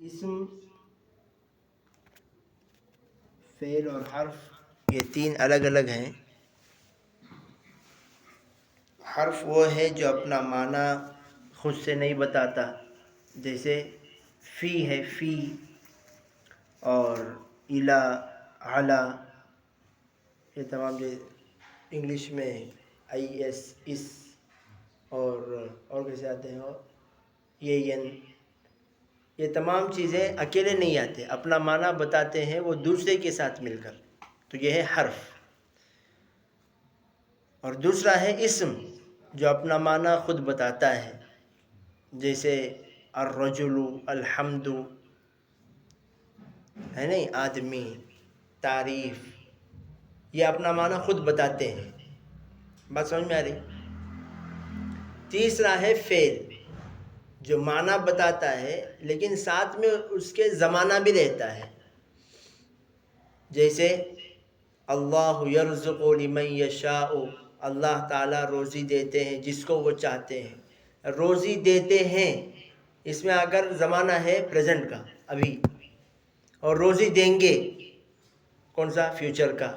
اسم، فعل اور حرف یہ تین الگ الگ ہیں۔ حرف وہ ہے جو اپنا معنی خود سے نہیں بتاتا، جیسے فی ہے، فی، اور الا، علا، یہ تمام جو انگلش میں آئی ایس، اس، اور کیسے آتے ہیں، اور یہ تمام چیزیں اکیلے نہیں آتے، اپنا معنی بتاتے ہیں وہ دوسرے کے ساتھ مل کر، تو یہ ہے حرف۔ اور دوسرا ہے اسم، جو اپنا معنی خود بتاتا ہے، جیسے الرجل، الحمد، ہے نہیں، آدمی، تعریف، یہ اپنا معنی خود بتاتے ہیں۔ بات سمجھ میں آ رہی؟ تیسرا ہے فعل، جو معنی بتاتا ہے لیکن ساتھ میں اس کے زمانہ بھی رہتا ہے، جیسے اللہ یرزق لمن یشاء، اللہ تعالیٰ روزی دیتے ہیں جس کو وہ چاہتے ہیں۔ روزی دیتے ہیں، اس میں اگر زمانہ ہے پریزنٹ کا، ابھی، اور روزی دیں گے کون سا، فیوچر کا،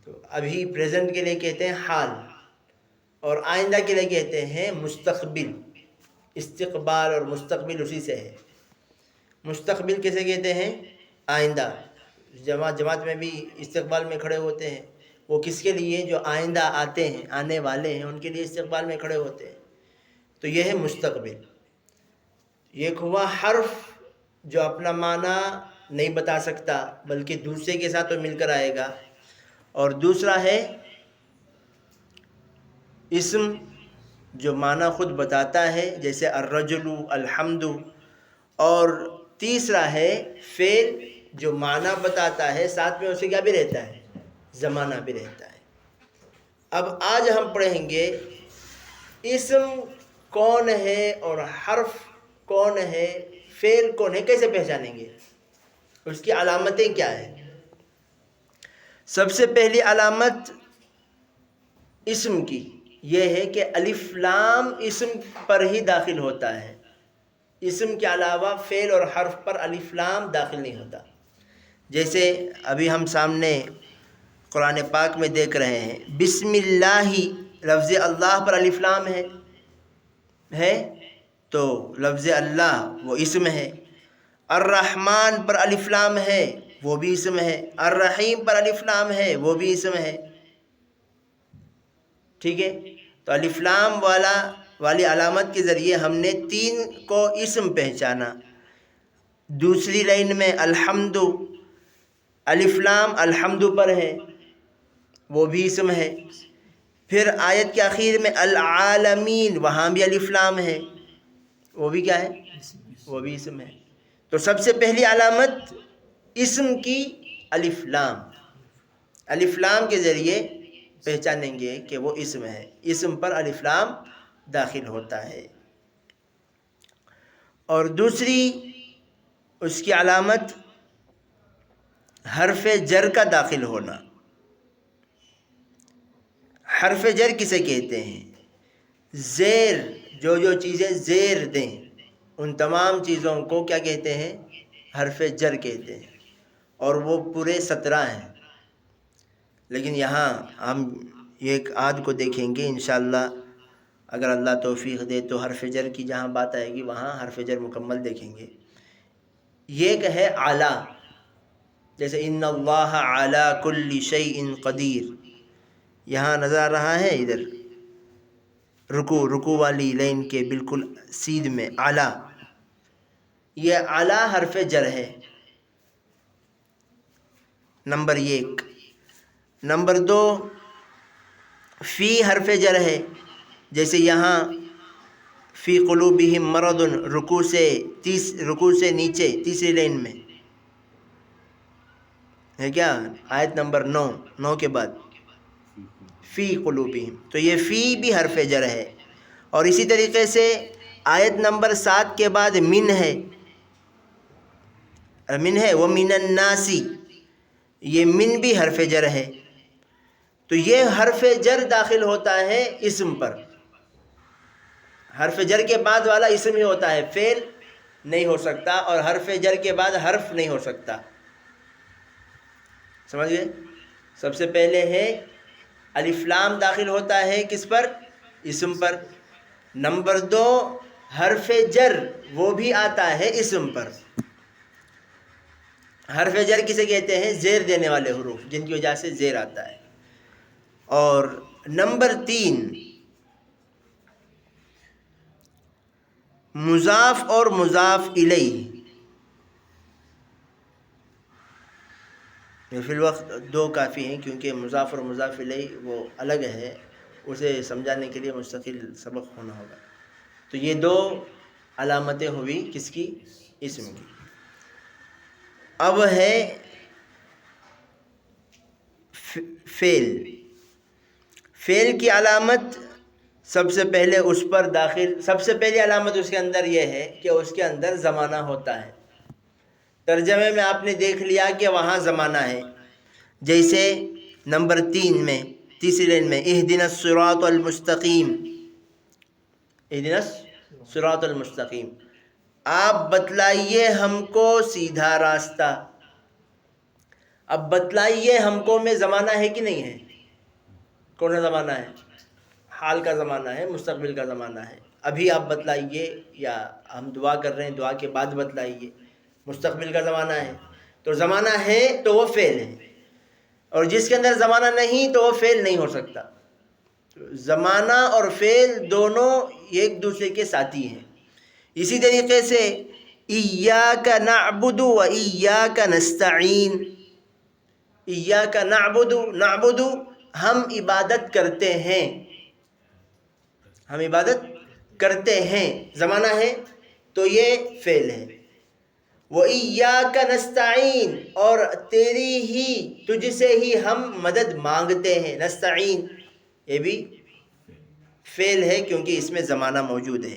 تو ابھی پریزنٹ کے لیے کہتے ہیں حال، اور آئندہ کے لیے کہتے ہیں مستقبل۔ استقبال اور مستقبل اسی سے ہے۔ مستقبل کیسے کہتے ہیں؟ آئندہ۔ جماعت میں بھی استقبال میں کھڑے ہوتے ہیں، وہ کس کے لیے؟ جو آئندہ آتے ہیں، آنے والے ہیں، ان کے لیے استقبال میں کھڑے ہوتے ہیں، تو یہ ہے مستقبل۔ یہ ہوا حرف جو اپنا معنی نہیں بتا سکتا بلکہ دوسرے کے ساتھ وہ مل کر آئے گا، اور دوسرا ہے اسم، جو معنی خود بتاتا ہے، جیسے الرجل، الحمد، اور تیسرا ہے فعل، جو معنی بتاتا ہے ساتھ میں اسے کیا بھی رہتا ہے، زمانہ بھی رہتا ہے۔ اب آج ہم پڑھیں گے اسم کون ہے اور حرف کون ہے، فعل کون ہے، کیسے پہچانیں گے، اس کی علامتیں کیا ہیں۔ سب سے پہلی علامت اسم کی یہ ہے کہ الف لام اسم پر ہی داخل ہوتا ہے، اسم کے علاوہ فعل اور حرف پر الف لام داخل نہیں ہوتا۔ جیسے ابھی ہم سامنے قرآن پاک میں دیکھ رہے ہیں، بسم اللہ، لفظ اللہ پر الف لام ہے تو لفظ اللہ وہ اسم ہے۔ الرحمن پر الف لام ہے، وہ بھی اسم ہے۔ الرحیم پر الف لام ہے، وہ بھی اسم ہے۔ ٹھیک ہے، تو الف لام والی علامت کے ذریعے ہم نے تین کو اسم پہچانا۔ دوسری لائن میں الحمد، الف لام الحمد پر ہے، وہ بھی اسم ہے۔ پھر آیت کے آخر میں العالمین، وہاں بھی الف لام ہے، وہ بھی کیا ہے، وہ بھی اسم ہے۔ تو سب سے پہلی علامت اسم کی الف لام، الف لام کے ذریعے پہچانیں گے کہ وہ اسم ہے، اسم پر الف لام داخل ہوتا ہے۔ اور دوسری اس کی علامت حرف جر کا داخل ہونا۔ حرف جر کسے کہتے ہیں؟ زیر، جو چیزیں زیر دیں ان تمام چیزوں کو کیا کہتے ہیں؟ حرف جر کہتے ہیں، اور وہ پورے 17 ہیں۔ لیکن یہاں ہم ایک آدھ کو دیکھیں گے انشاءاللہ، اگر اللہ توفیق دے تو حرف جر کی جہاں بات آئے گی وہاں حرف جر مکمل دیکھیں گے۔ یہ ایک ہے اعلیٰ، جیسے ان اللہ علی کل شیء قدیر، یہاں نظر آ رہا ہے، ادھر رکوع والی لائن کے بالکل سیدھ میں اعلیٰ، یہ اعلیٰ حرف جر ہے، نمبر 1۔ نمبر 2 فی حرف جر ہے، جیسے یہاں فی قلوبہم مرض، رکوع سے نیچے تیسری لائن میں ہے کیا، آیت نمبر 9 کے بعد فی قلوبہم، تو یہ فی بھی حرف جر ہے۔ اور اسی طریقے سے آیت نمبر 7 کے بعد من ہے، وَمِنَ النَّاسِ، یہ من بھی حرف جر ہے۔ تو یہ حرف جر داخل ہوتا ہے اسم پر، حرف جر کے بعد والا اسم ہی ہوتا ہے، فعل نہیں ہو سکتا، اور حرف جر کے بعد حرف نہیں ہو سکتا. سمجھ گئے؟ سب سے پہلے ہے الف لام داخل ہوتا ہے کس پر؟ اسم پر. نمبر 2 حرف جر وہ بھی آتا ہے اسم پر. حرف جر کسے کہتے ہیں؟ زیر دینے والے حروف، جن کی وجہ سے زیر آتا ہے. اور نمبر 3 مضاف اور مضاف الیہ. فی الوقت 2 کافی ہیں، کیونکہ مضاف اور مضاف الیہ وہ الگ ہے، اسے سمجھانے کے لیے مستقل سبق ہونا ہوگا. تو یہ 2 علامتیں ہوئی کس کی؟ اسم کی. اب ہے فعل. فعل کی علامت سب سے پہلے اس پر داخل، سب سے پہلی علامت اس کے اندر یہ ہے کہ اس کے اندر زمانہ ہوتا ہے. ترجمے میں آپ نے دیکھ لیا کہ وہاں زمانہ ہے. جیسے نمبر 3 میں تیسری لائن میں اہدنا الصراط المستقیم، اہدنا الصراط المستقیم، آپ بتلائیے ہم کو سیدھا راستہ. اب بتلائیے ہم کو میں زمانہ ہے کہ نہیں ہے؟ کون سا زمانہ ہے؟ حال کا زمانہ ہے، مستقبل کا زمانہ ہے. ابھی آپ بتلائیے، یا ہم دعا کر رہے ہیں، دعا کے بعد بتلائیے، مستقبل کا زمانہ ہے. تو زمانہ ہے تو وہ فعل ہے، اور جس کے اندر زمانہ نہیں تو وہ فعل نہیں ہو سکتا. زمانہ اور فعل دونوں ایک دوسرے کے ساتھی ہیں. اسی طریقے سے ایاک نعبد و ایاک نستعین. ایاک نعبد، نعبد ہم عبادت کرتے ہیں، ہم عبادت کرتے ہیں، زمانہ ہے تو یہ فعل ہے. وَإِيَّاكَ نَسْتَعِينُ، اور تیری ہی، تجھ سے ہی ہم مدد مانگتے ہیں. نستعین یہ بھی فعل ہے کیونکہ اس میں زمانہ موجود ہے.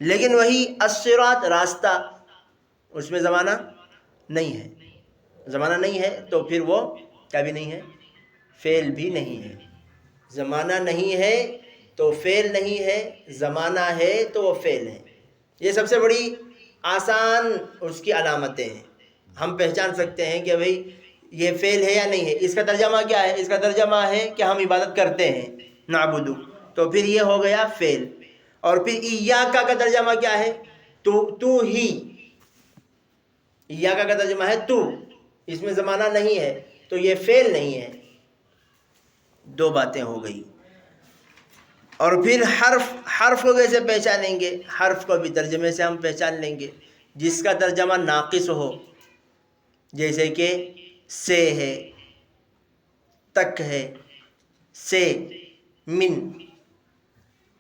لیکن وہی الصراط راستہ، اس میں زمانہ نہیں ہے. زمانہ نہیں ہے تو پھر وہ کیا بھی نہیں ہے؟ فعل بھی نہیں ہے. زمانہ نہیں ہے تو فعل نہیں ہے، زمانہ ہے تو وہ فعل ہے. یہ سب سے بڑی آسان اس کی علامتیں ہیں. ہم پہچان سکتے ہیں کہ بھئی یہ فعل ہے یا نہیں ہے. اس کا ترجمہ کیا ہے؟ اس کا ترجمہ ہے کہ ہم عبادت کرتے ہیں، نعبدو، تو پھر یہ ہو گیا فعل. اور پھر ایاکا کا ترجمہ کیا ہے؟ تو ہی. ایاکا کا ترجمہ ہے تو، اس میں زمانہ نہیں ہے تو یہ فعل نہیں ہے. 2 باتیں ہو گئی. اور پھر حرف کو کیسے پہچانیں گے؟ حرف کو بھی ترجمے سے ہم پہچان لیں گے. جس کا ترجمہ ناقص ہو، جیسے کہ سے ہے، تک ہے، سے، من.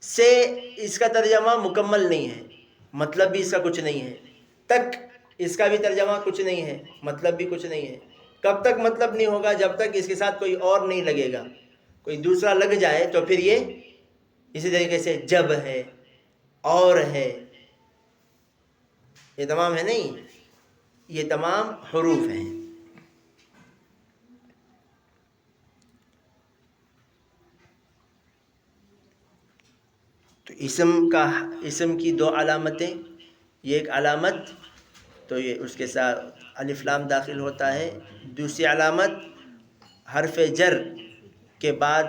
سے اس کا ترجمہ مکمل نہیں ہے، مطلب بھی اس کا کچھ نہیں ہے. تک اس کا بھی ترجمہ کچھ نہیں ہے، مطلب بھی کچھ نہیں ہے. کب تک مطلب نہیں ہوگا؟ جب تک اس کے ساتھ کوئی اور نہیں لگے گا. کوئی دوسرا لگ جائے تو پھر یہ اسی طریقے سے جب ہے، اور ہے، یہ تمام ہے نہیں، یہ تمام حروف ہیں. تو اسم کی 2 علامتیں، یہ ایک علامت تو یہ اس کے ساتھ الف لام داخل ہوتا ہے. دوسری علامت حرف جر کے بعد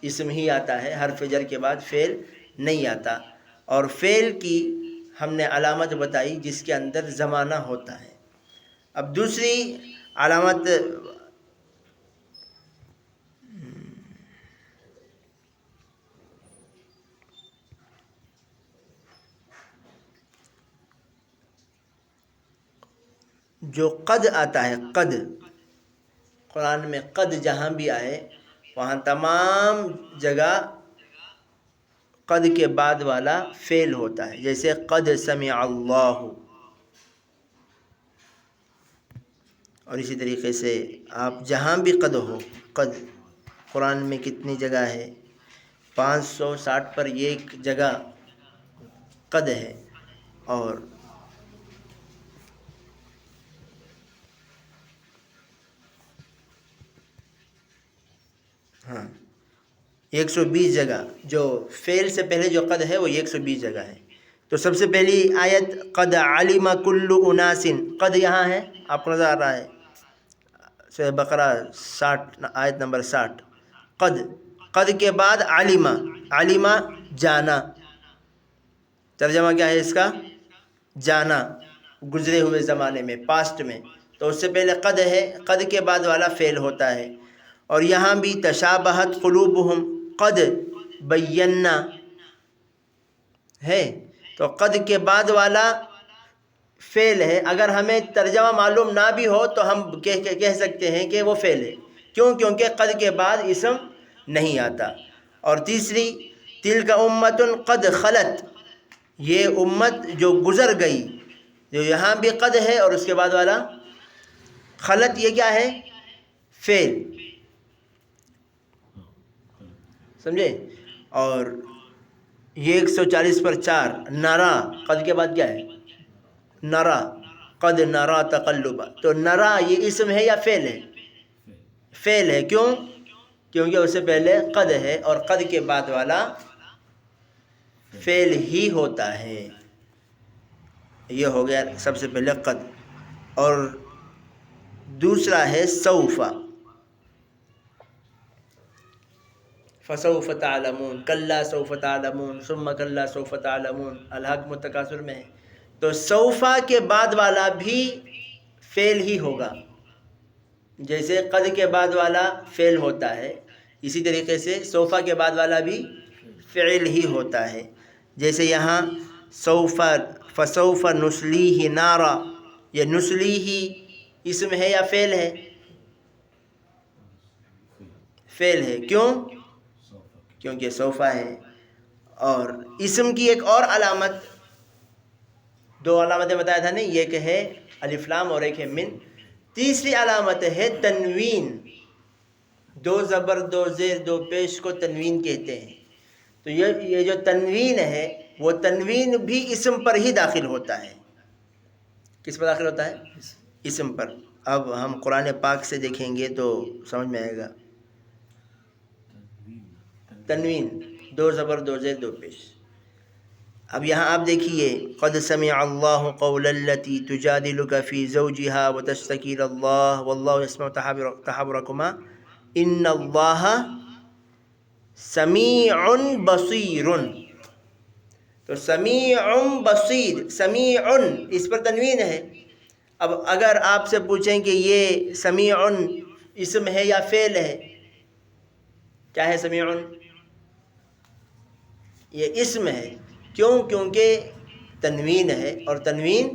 اسم ہی آتا ہے، حرف جر کے بعد فعل نہیں آتا. اور فعل کی ہم نے علامت بتائی جس کے اندر زمانہ ہوتا ہے. اب دوسری علامت جو قد آتا ہے، قد، قرآن میں قد جہاں بھی آئے وہاں تمام جگہ قد کے بعد والا فعل ہوتا ہے. جیسے قد سمع اللہ، اور اسی طریقے سے آپ جہاں بھی قد ہو، قد قرآن میں کتنی جگہ ہے؟ 560 پر ایک جگہ قد ہے. اور ہاں 120 جگہ جو فعل سے پہلے جو قد ہے وہ 120 جگہ ہے. تو سب سے پہلی آیت قد علم کل اناس، قد یہاں ہے، آپ کو نظر آ رہا ہے سورہ بقرہ 60 آیت نمبر 60. قد کے بعد علم جانا، ترجمہ کیا ہے اس کا؟ جانا، گزرے ہوئے زمانے میں، پاسٹ میں. تو اس سے پہلے قد ہے، قد کے بعد والا فعل ہوتا ہے. اور یہاں بھی تشابہت قلوبہم، قد بینا ہے، تو قد کے بعد والا فعل ہے. اگر ہمیں ترجمہ معلوم نہ بھی ہو تو ہم کہہ سکتے ہیں کہ وہ فعل ہے. کیوں؟ کیونکہ قد کے بعد اسم نہیں آتا. اور تیسری تلک امت قد خلت، یہ امت جو گزر گئی، جو یہاں بھی قد ہے اور اس کے بعد والا خلت، یہ کیا ہے؟ فعل. سمجھے؟ اور یہ 140 پر 4 نرا، قد کے بعد کیا ہے؟ نرا، قد نرا تقلبا. تو نرا یہ اسم ہے یا فعل ہے؟ فعل ہے. کیوں؟ کیونکہ اس سے پہلے قد ہے اور قد کے بعد والا فعل ہی ہوتا ہے. یہ ہو گیا سب سے پہلے قد. اور دوسرا ہے سوف، فسوف تعلمون، کلا سوف تعلمون ثم کلا سوف تعلمون، الحاکم التکاثر میں ہے. تو سوفا کے بعد والا بھی فعل ہی ہوگا. جیسے قد کے بعد والا فعل ہوتا ہے، اسی طریقے سے سوفا کے بعد والا بھی فعل ہی ہوتا ہے. جیسے یہاں سوف، فسوف نسلیہ نارا، یہ نسلیہ اسم ہے یا فعل ہے؟ فعل ہے. کیوں؟ کیونکہ سوفا ہے. اور اسم کی ایک اور علامت، 2 علامتیں بتایا تھا نہیں، ایک ہے الف لام اور ایک ہے من. تیسری علامت ہے تنوین. 2 زبر 2 زیر 2 پیش کو تنوین کہتے ہیں. تو یہ جو تنوین ہے، وہ تنوین بھی اسم پر ہی داخل ہوتا ہے. کس پر داخل ہوتا ہے؟ اسم پر. اب ہم قرآن پاک سے دیکھیں گے تو سمجھ میں آئے گا. تنوین 2 زبر 2 زیر 2 پیش. اب یہاں آپ دیکھیے قد سمع اللہ قول التی تجادلک فی زوجها وتشتکی الی اللہ واللہ یسمع تحاورکما ان اللہ سمیع بصیر. تو سمیع بصیر، سمیع اس پر تنوین ہے. اب اگر آپ سے پوچھیں کہ یہ سمیع اسم ہے یا فعل ہے؟ کیا ہے سمیع؟ یہ اسم ہے. کیوں؟ کیونکہ تنوین ہے، اور تنوین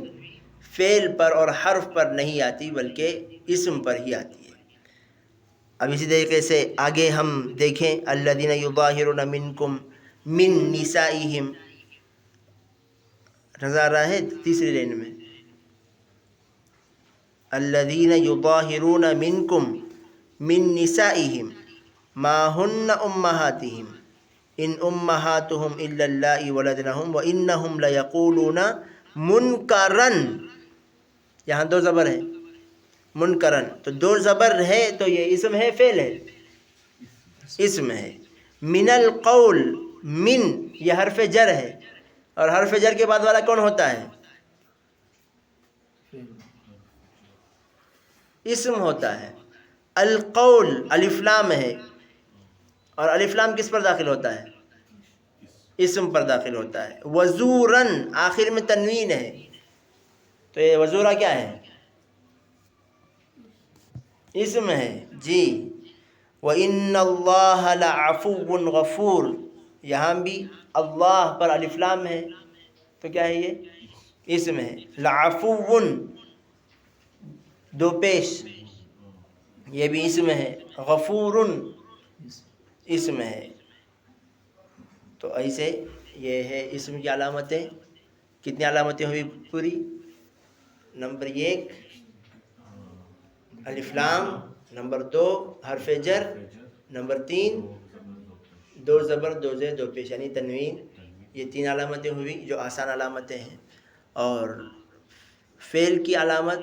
فعل پر اور حرف پر نہیں آتی بلکہ اسم پر ہی آتی ہے. اب اسی طریقے سے آگے ہم دیکھیں الذین یظاہرون منکم من نسائہم، نظر آ رہا ہے تیسری لائن میں الذین یظاہرون منکم من نسائہم ما ہن امہاتہم ان امہاتہم الا اللائی ولدنہم وانہم لیقولون منکرن. یہاں 2 زبر ہے، منکرن. تو 2 زبر ہے تو یہ اسم ہے فعل ہے؟ اسم ہے. من القول، من یہ حرف جر ہے، اور حرف جر کے بعد والا کون ہوتا ہے؟ اسم ہوتا ہے. القول الف لام ہے، اور الف لام کس پر داخل ہوتا ہے؟ اسم پر داخل ہوتا ہے. وزورن آخر میں تنوین ہے، تو یہ وزورہ کیا ہے؟ اسم ہے جی. وَإِنَّ اللَّهَ لَعَفُوٌّ غَفُورٌ، یہاں بھی اللہ پر الف لام ہے، تو کیا ہے؟ یہ اسم ہے. لَعَفُوٌّ 2 پیش، یہ بھی اسم ہے. غفور اسم ہے. تو ایسے یہ ہے اسم کی علامتیں. کتنی علامتیں ہوئی پوری؟ نمبر 1 الف لام، نمبر 2 حرف جر، نمبر 3 2 زبر 2 زیر 2 پیش یعنی تنوین. یہ 3 علامتیں ہوئی جو آسان علامتیں ہیں. اور فعل کی علامت،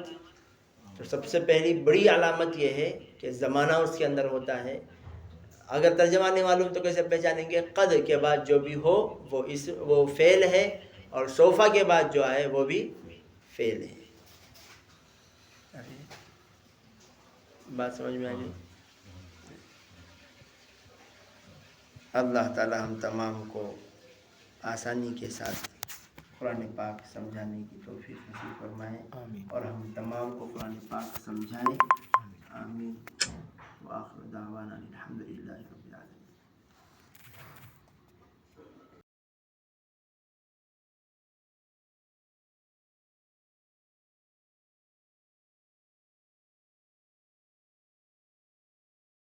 تو سب سے پہلی بڑی علامت یہ ہے کہ زمانہ اس کے اندر ہوتا ہے. اگر ترجمہ نہیں معلوم تو کیسے پہچانیں گے؟ قد کے بعد جو بھی ہو وہ فعل ہے، اور صوفہ کے بعد جو ہے وہ بھی فعل ہے. بات سمجھ میں آ گئی؟ اللہ تعالی ہم تمام کو آسانی کے ساتھ قرآن پاک سمجھانے کی توفیق نصیب فرمائے اور ہم تمام کو قرآن پاک سمجھائیں. آمین. وآخر دعوانا الحمدللہ.